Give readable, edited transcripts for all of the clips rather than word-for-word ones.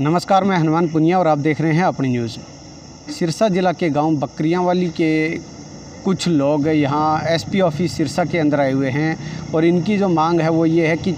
नमस्कार, मैं हनुमान पुनिया और आप देख रहे हैं अपनी न्यूज़। सिरसा ज़िला के गांव बकरियांवाली के कुछ लोग यहाँ एसपी ऑफिस सिरसा के अंदर आए हुए हैं और इनकी जो मांग है वो ये है कि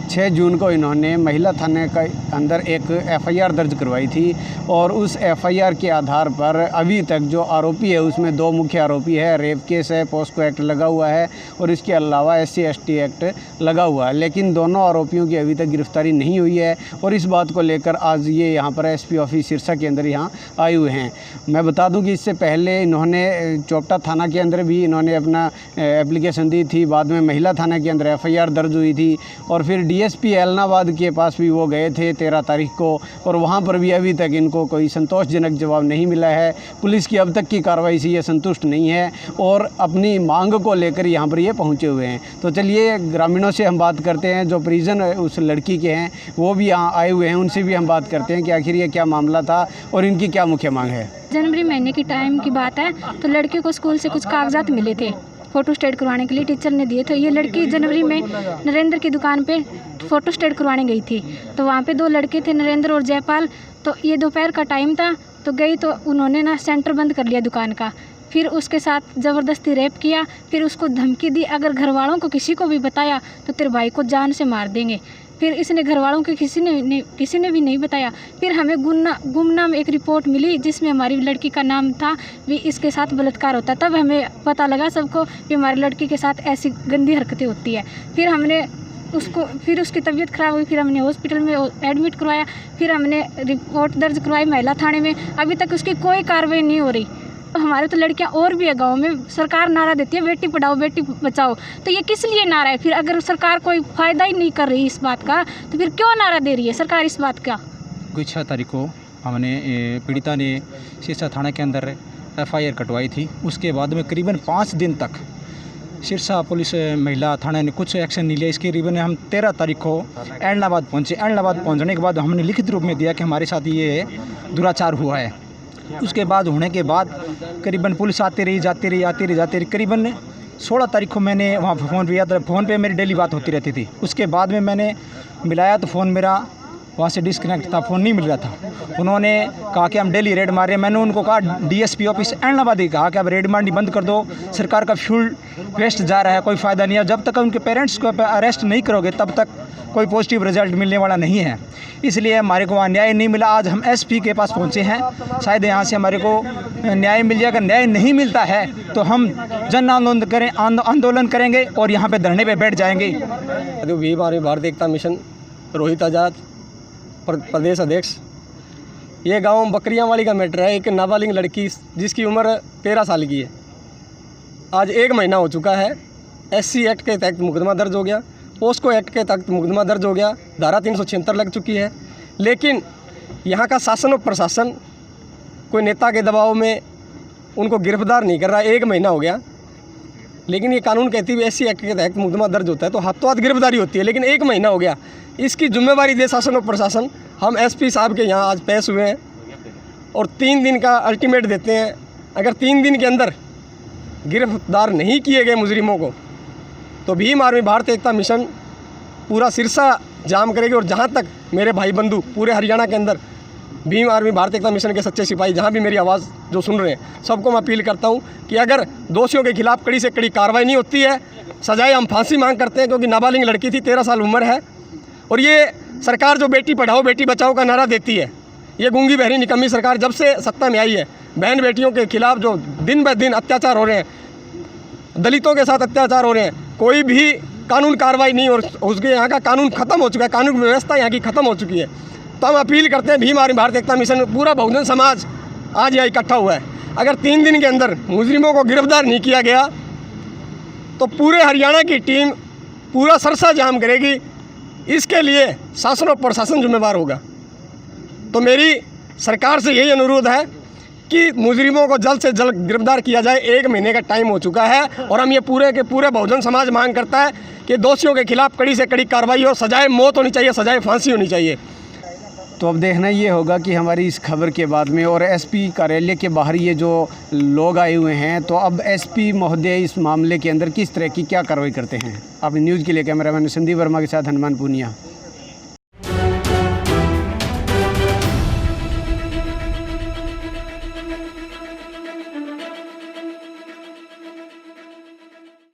6 जून को इन्होंने महिला थाने के अंदर एक एफआईआर दर्ज करवाई थी और उस एफआईआर के आधार पर अभी तक जो आरोपी है उसमें 2 मुख्य आरोपी है, रेप केस है, पॉस्को एक्ट लगा हुआ है और इसके अलावा SC/ST एक्ट लगा हुआ है, लेकिन दोनों आरोपियों की अभी तक गिरफ्तारी नहीं हुई है और इस बात को लेकर आज ये यहाँ पर एसपी ऑफिस सिरसा के अंदर यहाँ आए हुए हैं। मैं बता दूँ कि इससे पहले इन्होंने चोपटा थाना के अंदर भी इन्होंने अपना एप्लीकेशन दी थी, बाद में महिला थाना के अंदर एफआईआर दर्ज हुई थी और फिर डीएसपी एलनाबाद के पास भी वो गए थे 13 तारीख को और वहाँ पर भी अभी तक इनको कोई संतोषजनक जवाब नहीं मिला है। पुलिस की अब तक की कार्रवाई से ये संतुष्ट नहीं है और अपनी मांग को लेकर यहाँ पर ये पहुँचे हुए हैं। तो चलिए ग्रामीणों से हम बात करते हैं, जो परिजन उस लड़की के हैं वो भी यहाँ आए हुए हैं, उनसे भी हम बात करते हैं कि आखिर ये क्या मामला था और इनकी क्या मुख्य मांग है। जनवरी महीने की टाइम की बात है, तो लड़के को स्कूल से कुछ कागजात मिले थे फ़ोटो स्टेट करवाने के लिए, टीचर ने दिए थे। ये लड़की जनवरी में नरेंद्र की दुकान पे फ़ोटो स्टेट करवाने गई थी, तो वहाँ पे 2 लड़के थे, नरेंद्र और जयपाल। तो ये दोपहर का टाइम था, तो गई तो उन्होंने ना सेंटर बंद कर लिया दुकान का, फिर उसके साथ ज़बरदस्ती रेप किया, फिर उसको धमकी दी अगर घर वालों को किसी को भी बताया तो तेरे भाई को जान से मार देंगे। फिर इसने घर वालों के किसी ने भी नहीं बताया। फिर हमें गुमनाम एक रिपोर्ट मिली जिसमें हमारी लड़की का नाम था भी इसके साथ बलात्कार होता, तब हमें पता लगा सबको कि हमारी लड़की के साथ ऐसी गंदी हरकतें होती है। फिर उसकी तबीयत ख़राब हुई, फिर हमने हॉस्पिटल में एडमिट करवाया, फिर हमने रिपोर्ट दर्ज करवाई महिला थाने में। अभी तक उसकी कोई कार्रवाई नहीं हो रही। हमारे तो लड़कियां और भी है गांव में, सरकार नारा देती है बेटी पढ़ाओ बेटी बचाओ, तो ये किस लिए नारा है? फिर अगर सरकार कोई फ़ायदा ही नहीं कर रही इस बात का, तो फिर क्यों नारा दे रही है सरकार इस बात का? कुछ 6 तारीख को हमने पीड़िता ने सिरसा थाना के अंदर एफआईआर कटवाई थी। उसके बाद में करीबन 5 दिन तक सिरसा पुलिस महिला थाना ने कुछ एक्शन नहीं लिया। इसके करीबन हम 13 तारीख को एलनाबाद पहुँचे। एलनाबाद पहुँचने के बाद हमने लिखित रूप में दिया कि हमारे साथ ये दुराचार हुआ है। उसके बाद होने के बाद करीबन पुलिस आती रही। करीबन 16 तारीख को मैंने वहाँ फ़ोन पे मेरी डेली बात होती रहती थी। उसके बाद में मैंने मिलाया तो फ़ोन मेरा वहाँ से डिस्कनेक्ट था, फ़ोन नहीं मिल रहा था। उन्होंने कहा कि हम डेली रेड मार रहे हैं। मैंने उनको कहा डीएसपी ऑफिस एलनाबाद ही कहा कि अब रेड मारनी बंद कर दो, सरकार का फ्यूल वेस्ट जा रहा है, कोई फ़ायदा नहीं है। जब तक उनके पेरेंट्स को अरेस्ट नहीं करोगे तब तक कोई पॉजिटिव रिजल्ट मिलने वाला नहीं है। इसलिए हमारे को वहाँ न्याय नहीं मिला। आज हम एसपी के पास पहुँचे हैं, शायद यहाँ से हमारे को न्याय मिल जाएगा। न्याय नहीं मिलता है तो हम जन आंदोलन करेंगे और यहाँ पे धरने पे बैठ जाएंगे। हमारे भारतीय एकता मिशन रोहित आज़ाद प्रदेश अध्यक्ष। ये गांव बकरियांवाली का मैटर है। एक नाबालिग लड़की जिसकी उम्र 13 साल की है, आज 1 महीना हो चुका है। SC एक्ट के तहत मुकदमा दर्ज हो गया, पॉस्को एक्ट के तहत मुकदमा दर्ज हो गया, धारा 376 लग चुकी है। लेकिन यहाँ का शासन और प्रशासन कोई नेता के दबाव में उनको गिरफ्तार नहीं कर रहा। 1 महीना हो गया, लेकिन ये कानून कहती है SC एक्ट के तहत मुकदमा दर्ज होता है तो हाथों हाथ गिरफ्तारी होती है, लेकिन 1 महीना हो गया। इसकी जिम्मेवारी दे शासन और प्रशासन। हम SP साहब के यहाँ आज पेश हुए हैं और 3 दिन का अल्टीमेट देते हैं। अगर 3 दिन के अंदर गिरफ्तार नहीं किए गए मुजरिमों को तो भीम आर्मी भारतीय एकता मिशन पूरा सिरसा जाम करेगी। और जहाँ तक मेरे भाई बंधु पूरे हरियाणा के अंदर भीम आर्मी भारतीय एकता मिशन के सच्चे सिपाही जहाँ भी मेरी आवाज़ जो सुन रहे हैं, सबको मैं अपील करता हूँ कि अगर दोषियों के खिलाफ कड़ी से कड़ी कार्रवाई नहीं होती है, सजाए हम फांसी मांग करते हैं, क्योंकि नाबालिग लड़की थी, 13 साल उम्र है। और ये सरकार जो बेटी पढ़ाओ बेटी बचाओ का नारा देती है, ये गूंगी बहरी निकम्मी सरकार जब से सत्ता में आई है, बहन बेटियों के खिलाफ जो दिन ब दिन अत्याचार हो रहे हैं, दलितों के साथ अत्याचार हो रहे हैं, कोई भी कानून कार्रवाई नहीं। और उसके यहाँ का कानून ख़त्म हो चुका है, कानून व्यवस्था यहाँ की ख़त्म हो चुकी है। तो हम अपील करते हैं, भीम आर्मी भारतीय एकता मिशन पूरा बहुजन समाज आज यहाँ इकट्ठा हुआ है। अगर 3 दिन के अंदर मुजरिमों को गिरफ्तार नहीं किया गया तो पूरे हरियाणा की टीम पूरा सिरसा जाम करेगी। इसके लिए शासन और प्रशासन जिम्मेवार होगा। तो मेरी सरकार से यही अनुरोध है कि मुजरिमों को जल्द से जल्द गिरफ्तार किया जाए। 1 महीने का टाइम हो चुका है और हम ये पूरे के पूरे बहुजन समाज मांग करता है कि दोषियों के खिलाफ कड़ी से कड़ी कार्रवाई हो, सजाए मौत होनी चाहिए, सजाए फांसी होनी चाहिए। तो अब देखना ये होगा कि हमारी इस खबर के बाद में और एसपी कार्यालय के बाहर ये जो लोग आए हुए हैं, तो अब एसपी महोदय इस मामले के अंदर किस तरह की क्या कार्रवाई करते हैं। आप न्यूज़ के लिए कैमरामैन संदीप वर्मा के साथ हनुमान पुनिया।